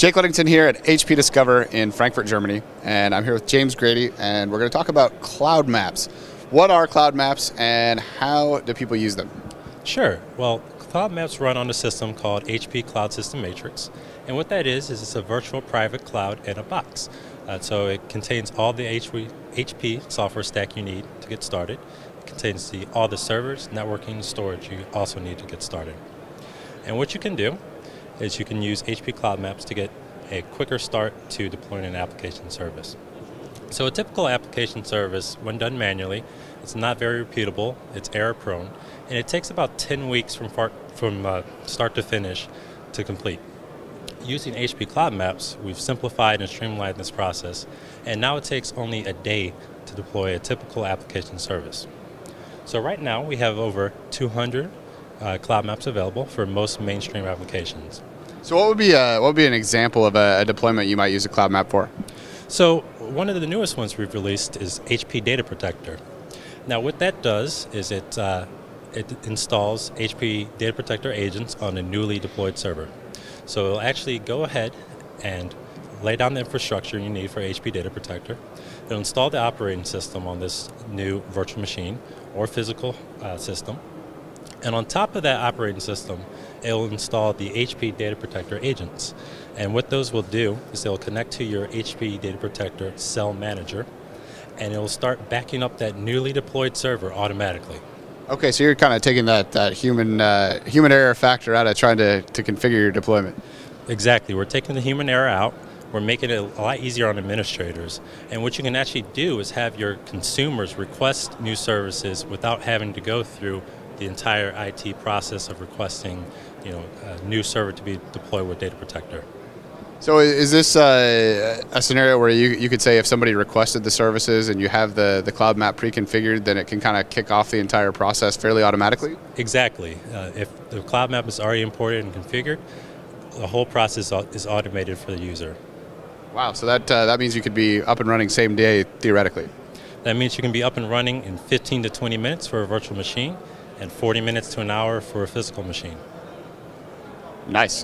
Jake Ludington here at HP Discover in Frankfurt, Germany, and I'm here with James Grady, and we're going to talk about cloud maps. What are cloud maps, and how do people use them? Sure. Well, cloud maps run on a system called HP Cloud System Matrix, and what that is it's a virtual private cloud in a box. So it contains all the HP software stack you need to get started. It contains all the servers, networking, storage you also need to get started. And what you can do is you can use HP Cloud Maps to get a quicker start to deploying an application service. So a typical application service, when done manually, it's not very repeatable, it's error prone, and it takes about 10 weeks from start to finish to complete. Using HP Cloud Maps, we've simplified and streamlined this process, and now it takes only a day to deploy a typical application service. So right now we have over 200 cloud maps available for most mainstream applications. So what would be an example of a deployment you might use a cloud map for? So one of the newest ones we've released is HP Data Protector. Now what that does is it installs HP Data Protector agents on a newly deployed server. So it'll actually go ahead and lay down the infrastructure you need for HP Data Protector. It'll install the operating system on this new virtual machine or physical system. And on top of that operating system, it'll install the HP Data Protector agents. And what those will do is they'll connect to your HP Data Protector cell manager, and it'll start backing up that newly deployed server automatically. Okay, so you're kind of taking that human error factor out of trying to configure your deployment. Exactly. We're taking the human error out. We're making it a lot easier on administrators. And what you can actually do is have your consumers request new services without having to go through the entire IT process of requesting, a new server to be deployed with Data Protector. So is this a scenario where you could say if somebody requested the services and you have the cloud map pre-configured, then it can kind of kick off the entire process fairly automatically? Exactly. If the cloud map is already imported and configured, the whole process is automated for the user. Wow, so that means you could be up and running same day, theoretically. That means you can be up and running in 15 to 20 minutes for a virtual machine and 40 minutes to an hour for a physical machine. Nice.